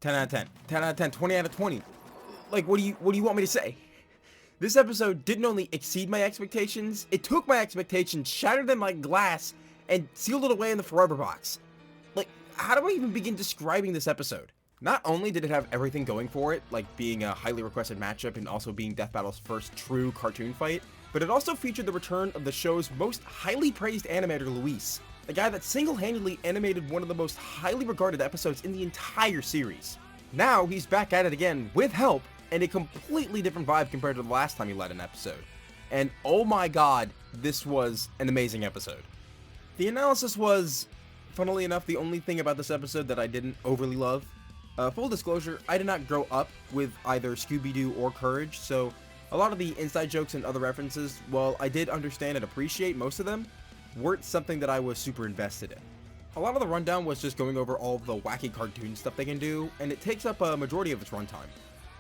10 out of 10. 10 out of 10. 20 out of 20. Like, what do you want me to say? This episode didn't only exceed my expectations, it took my expectations, shattered them like glass, and sealed it away in the forever box. Like, how do I even begin describing this episode? Not only did it have everything going for it, like being a highly requested matchup and also being Death Battle's first true cartoon fight, but it also featured the return of the show's most highly praised animator, Luis, a guy that single-handedly animated one of the most highly regarded episodes in the entire series. Now he's back at it again with help and a completely different vibe compared to the last time he led an episode. And oh my god, this was an amazing episode. The analysis was, funnily enough, the only thing about this episode that I didn't overly love. Full disclosure, I did not grow up with either Scooby-Doo or Courage, so a lot of the inside jokes and other references, while I did understand and appreciate most of them, weren't something that I was super invested in. A lot of the rundown was just going over all of the wacky cartoon stuff they can do, and it takes up a majority of its runtime,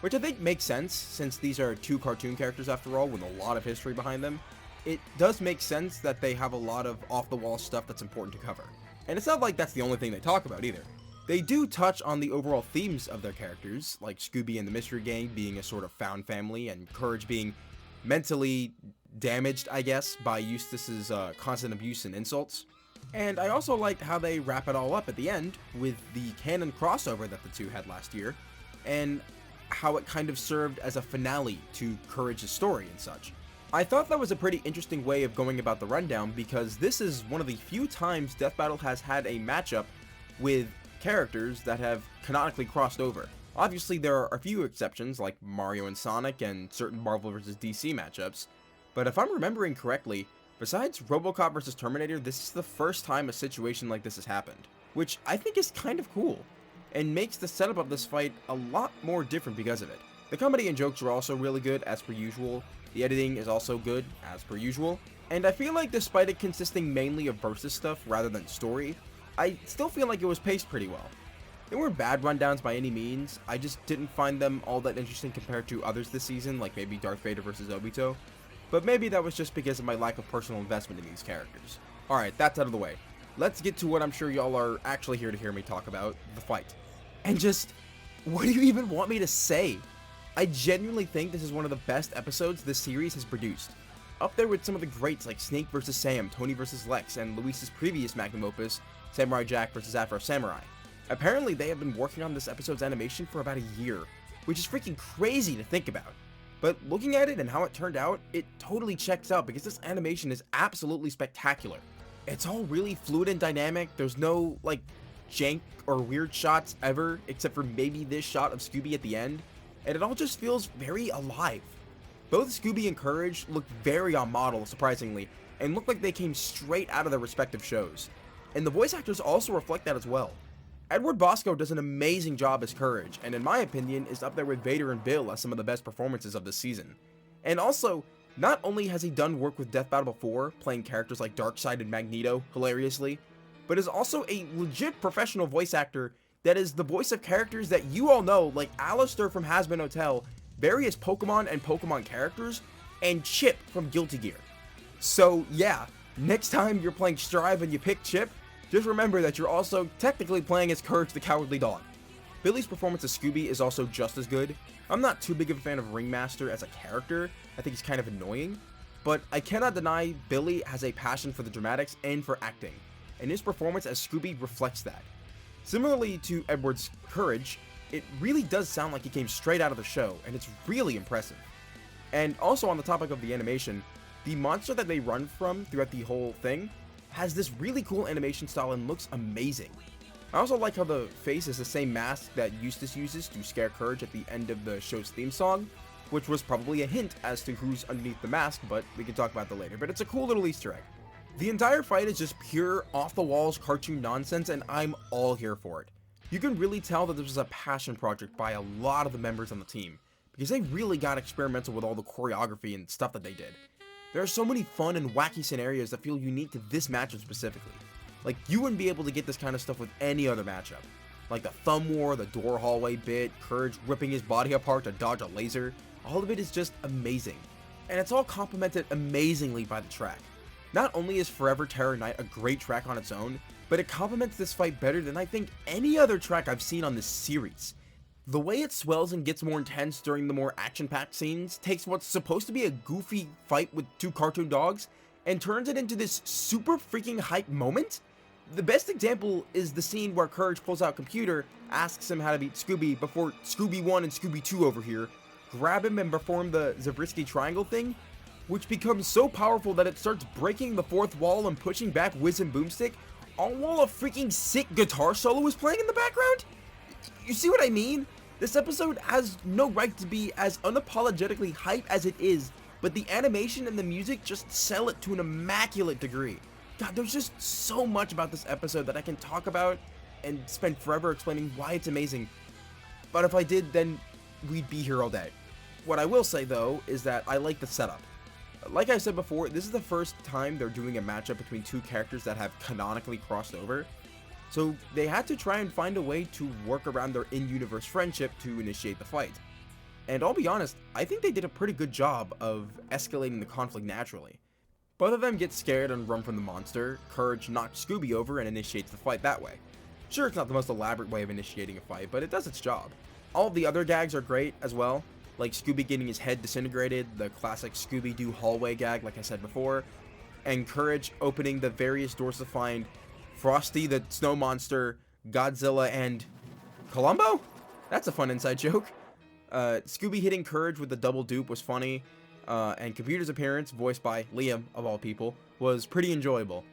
which I think makes sense since these are two cartoon characters after all with a lot of history behind them. It does make sense that they have a lot of off-the-wall stuff that's important to cover. And it's not like that's the only thing they talk about either. They do touch on the overall themes of their characters, like Scooby and the Mystery Gang being a sort of found family, and Courage being mentally damaged, I guess, by Eustace's constant abuse and insults. And I also liked how they wrap it all up at the end with the canon crossover that the two had last year, and how it kind of served as a finale to Courage's story and such. I thought that was a pretty interesting way of going about the rundown because this is one of the few times Death Battle has had a matchup with characters that have canonically crossed over. Obviously there are a few exceptions like Mario and Sonic and certain Marvel vs. DC matchups, but if I'm remembering correctly, besides RoboCop vs. Terminator, this is the first time a situation like this has happened, which I think is kind of cool, and makes the setup of this fight a lot more different because of it. The comedy and jokes are also really good as per usual, the editing is also good as per usual, and I feel like despite it consisting mainly of versus stuff rather than story, I still feel like it was paced pretty well. They weren't bad rundowns by any means, I just didn't find them all that interesting compared to others this season, like maybe Darth Vader vs. Obito, but maybe that was just because of my lack of personal investment in these characters. Alright, that's out of the way. Let's get to what I'm sure y'all are actually here to hear me talk about, the fight. And just, what do you even want me to say? I genuinely think this is one of the best episodes this series has produced. Up there with some of the greats like Snake vs. Sam, Tony vs. Lex, and Luis's previous magnum opus, Samurai Jack vs. Afro Samurai. Apparently they have been working on this episode's animation for about a year, which is freaking crazy to think about. But looking at it and how it turned out, it totally checks out because this animation is absolutely spectacular. It's all really fluid and dynamic, there's no like jank or weird shots ever, except for maybe this shot of Scooby at the end, and it all just feels very alive. Both Scooby and Courage look very on model, surprisingly, and look like they came straight out of their respective shows. And the voice actors also reflect that as well. Edward Bosco does an amazing job as Courage, and in my opinion is up there with Vader and Bill as some of the best performances of this season. And also, not only has he done work with Death Battle before, playing characters like Darkseid and Magneto hilariously, but is also a legit professional voice actor that is the voice of characters that you all know, like Alistair from Hazbin Hotel, various Pokemon and Pokemon characters, and Chip from Guilty Gear. So yeah, next time you're playing Strive and you pick Chip, just remember that you're also technically playing as Courage the Cowardly Dog. Billy's performance as Scooby is also just as good. I'm not too big of a fan of Ringmaster as a character, I think he's kind of annoying, but I cannot deny Billy has a passion for the dramatics and for acting, and his performance as Scooby reflects that. Similarly to Edward's Courage, it really does sound like he came straight out of the show, and it's really impressive. And also on the topic of the animation, the monster that they run from throughout the whole thing has this really cool animation style and looks amazing. I also like how the face is the same mask that Eustace uses to scare Courage at the end of the show's theme song, which was probably a hint as to who's underneath the mask, but we can talk about that later, but it's a cool little Easter egg. The entire fight is just pure off-the-walls cartoon nonsense, and I'm all here for it. You can really tell that this was a passion project by a lot of the members on the team, because they really got experimental with all the choreography and stuff that they did. There are so many fun and wacky scenarios that feel unique to this matchup specifically. Like, you wouldn't be able to get this kind of stuff with any other matchup. Like the thumb war, the door hallway bit, Courage ripping his body apart to dodge a laser, all of it is just amazing. And it's all complemented amazingly by the track. Not only is Forever Terror Night a great track on its own, but it complements this fight better than I think any other track I've seen on this series. The way it swells and gets more intense during the more action-packed scenes takes what's supposed to be a goofy fight with two cartoon dogs and turns it into this super freaking hype moment. The best example is the scene where Courage pulls out Computer, asks him how to beat Scooby before Scooby 1 and Scooby 2 over here grab him and perform the Zabriskie triangle thing, which becomes so powerful that it starts breaking the fourth wall and pushing back Wiz and Boomstick, all while a freaking sick guitar solo is playing in the background. You see what I mean? This episode has no right to be as unapologetically hype as it is, but the animation and the music just sell it to an immaculate degree. God, there's just so much about this episode that I can talk about and spend forever explaining why it's amazing. But if I did, then we'd be here all day. What I will say though is that I like the setup. Like I said before, this is the first time they're doing a matchup between two characters that have canonically crossed over. So they had to try and find a way to work around their in-universe friendship to initiate the fight. And I'll be honest, I think they did a pretty good job of escalating the conflict naturally. Both of them get scared and run from the monster. Courage knocks Scooby over and initiates the fight that way. Sure, it's not the most elaborate way of initiating a fight, but it does its job. All of the other gags are great as well, like Scooby getting his head disintegrated, the classic Scooby-Doo hallway gag like I said before, and Courage opening the various doors to find Frosty the Snow Monster, Godzilla, and Columbo? That's a fun inside joke. Scooby hitting Courage with the double dupe was funny, and Computer's appearance, voiced by Liam, of all people, was pretty enjoyable.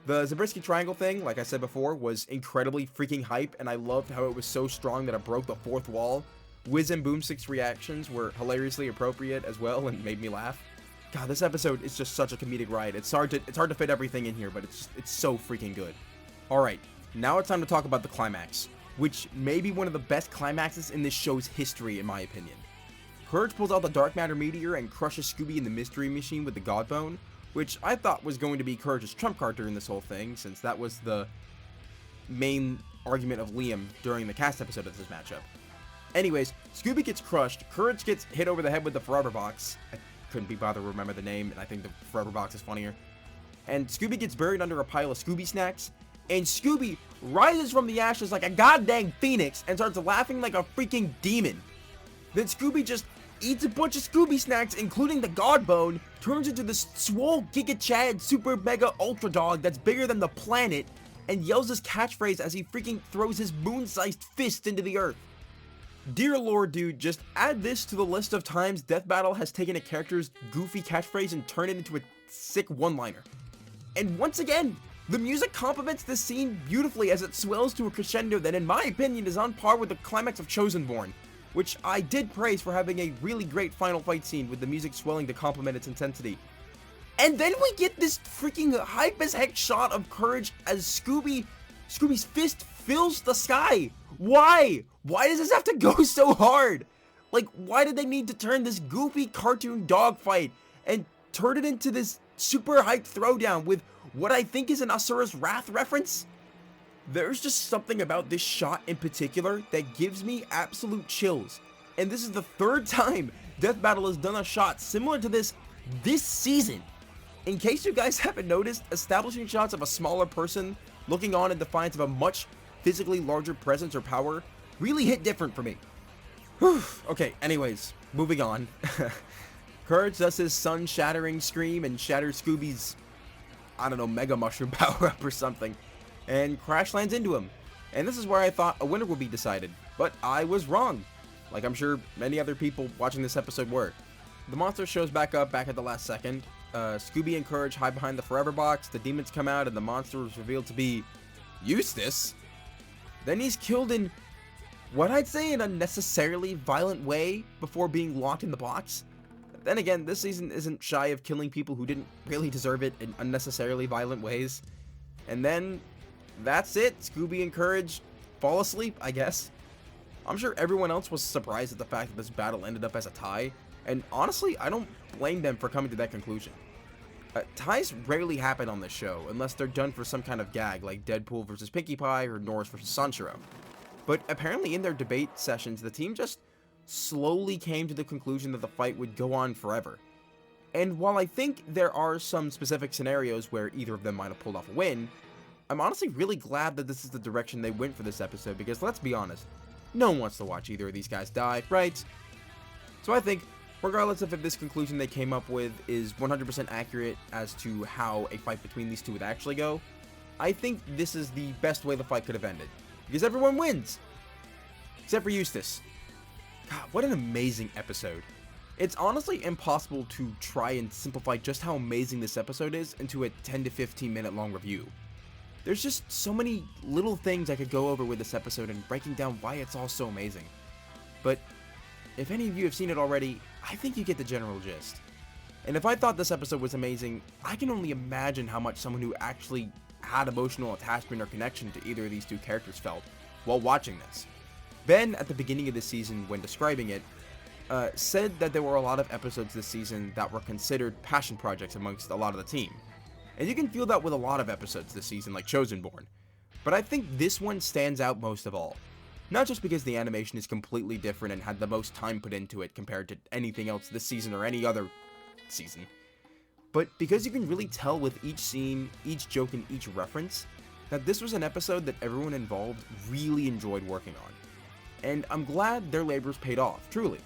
The Zabriskie triangle thing, like I said before, was incredibly freaking hype, and I loved how it was so strong that it broke the fourth wall. Wiz and Boomstick's reactions were hilariously appropriate as well and made me laugh. God, this episode is just such a comedic ride. It's hard to fit everything in here, but it's so freaking good. Alright, now it's time to talk about the climax, which may be one of the best climaxes in this show's history in my opinion. Courage pulls out the dark matter meteor and crushes Scooby in the mystery machine with the God Bone, which I thought was going to be Courage's trump card during this whole thing, since that was the main argument of Liam during the cast episode of this matchup. Anyways, Scooby gets crushed, Courage gets hit over the head with the Forever Box. I couldn't be bothered to remember the name, and I think the Forever Box is funnier. And Scooby gets buried under a pile of Scooby snacks, and Scooby rises from the ashes like a goddamn phoenix and starts laughing like a freaking demon. Then Scooby just eats a bunch of Scooby snacks, including the God Bone, turns into this swole Giga Chad Super Mega Ultra Dog that's bigger than the planet, and yells his catchphrase as he freaking throws his moon-sized fist into the earth. Dear Lord, dude, just add this to the list of times Death Battle has taken a character's goofy catchphrase and turned it into a sick one-liner. And once again, the music complements this scene beautifully as it swells to a crescendo that in my opinion is on par with the climax of Chosen Born, which I did praise for having a really great final fight scene with the music swelling to complement its intensity. And then we get this freaking hype as heck shot of Courage as Scooby's fist fills the sky. Why? Why does this have to go so hard? Like, why did they need to turn this goofy cartoon dogfight and turn it into this super hype throwdown with what I think is an Asura's Wrath reference? There's just something about this shot in particular that gives me absolute chills. And this is the third time Death Battle has done a shot similar to this season. In case you guys haven't noticed, establishing shots of a smaller person looking on in defiance of a much physically larger presence or power really hit different for me. Whew. Okay, anyways, moving on. Courage does his sun-shattering scream and shatters Scooby's, I don't know, Mega Mushroom power-up or something, and crash lands into him. And this is where I thought a winner would be decided, but I was wrong, like I'm sure many other people watching this episode were. The monster shows back up at the last second. Scooby and Courage hide behind the Forever Box, the demons come out, and the monster is revealed to be Eustace. Then he's killed in what I'd say an unnecessarily violent way before being locked in the box. Then again, this season isn't shy of killing people who didn't really deserve it in unnecessarily violent ways. And then, that's it. Scooby and Courage fall asleep, I guess. I'm sure everyone else was surprised at the fact that this battle ended up as a tie, and honestly, I don't blame them for coming to that conclusion. Ties rarely happen on this show, unless they're done for some kind of gag, like Deadpool versus Pinkie Pie or Norris versus Sanshiro. But apparently in their debate sessions, the team just slowly came to the conclusion that the fight would go on forever. And while I think there are some specific scenarios where either of them might have pulled off a win, I'm honestly really glad that this is the direction they went for this episode, because let's be honest, No one wants to watch either of these guys die, right? So I think, regardless of if this conclusion they came up with is 100% accurate as to how a fight between these two would actually go, I think this is the best way the fight could have ended. Because everyone wins! Except for Eustace. God, what an amazing episode. It's honestly impossible to try and simplify just how amazing this episode is into a 10 to 15 minute long review. There's just so many little things I could go over with this episode and breaking down why it's all so amazing. But if any of you have seen it already, I think you get the general gist. And if I thought this episode was amazing, I can only imagine how much someone who actually had emotional attachment or connection to either of these two characters felt while watching this. Ben, at the beginning of this season, when describing it, said that there were a lot of episodes this season that were considered passion projects amongst a lot of the team. And you can feel that with a lot of episodes this season, like Chosen Born. But I think this one stands out most of all. Not just because the animation is completely different and had the most time put into it compared to anything else this season or any other season, but because you can really tell with each scene, each joke, and each reference, that this was an episode that everyone involved really enjoyed working on. And I'm glad their labors paid off, truly.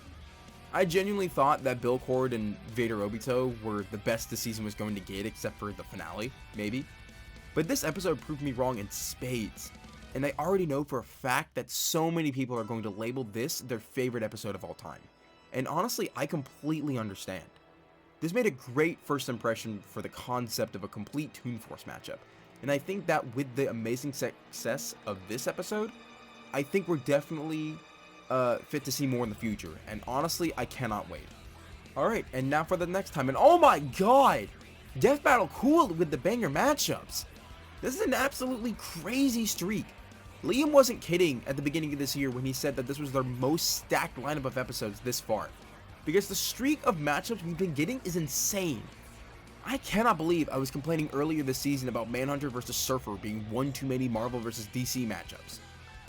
I genuinely thought that Bill Cord and Vader Obito were the best the season was going to get, except for the finale, maybe. But this episode proved me wrong in spades. And I already know for a fact that so many people are going to label this their favorite episode of all time. And honestly, I completely understand. This made a great first impression for the concept of a complete Toon Force matchup. And I think that with the amazing success of this episode, I think we're definitely fit to see more in the future. And honestly, I cannot wait. Alright, and now for the next time. And oh my god! Death Battle cooled with the banger matchups. This is an absolutely crazy streak. Liam wasn't kidding at the beginning of this year when he said that this was their most stacked lineup of episodes this far. Because the streak of matchups we've been getting is insane. I cannot believe I was complaining earlier this season about Manhunter vs. Surfer being one too many Marvel vs. DC matchups.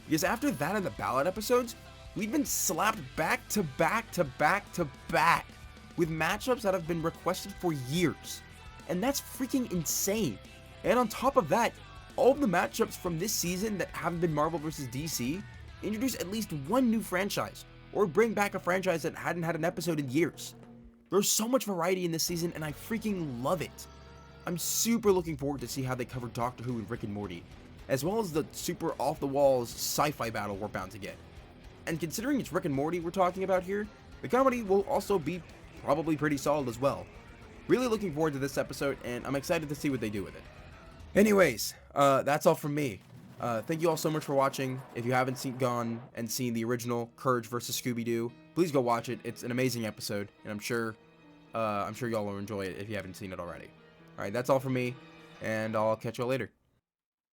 Because after that and the Ballad episodes, we've been slapped back to back to back to back with matchups that have been requested for years. And that's freaking insane. And on top of that, all of the matchups from this season that haven't been Marvel vs. DC introduce at least one new franchise, or bring back a franchise that hadn't had an episode in years. There's so much variety in this season, and I freaking love it. I'm super looking forward to see how they cover Doctor Who and Rick and Morty, as well as the super off-the-walls sci-fi battle we're bound to get. And considering it's Rick and Morty we're talking about here, the comedy will also be probably pretty solid as well. Really looking forward to this episode, and I'm excited to see what they do with it. Anyways, that's all from me. Thank you all so much for watching. If you haven't gone and seen the original Courage vs. Scooby-Doo, please go watch it. It's an amazing episode, and I'm sure y'all will enjoy it if you haven't seen it already. Alright, that's all from me, and I'll catch y'all later.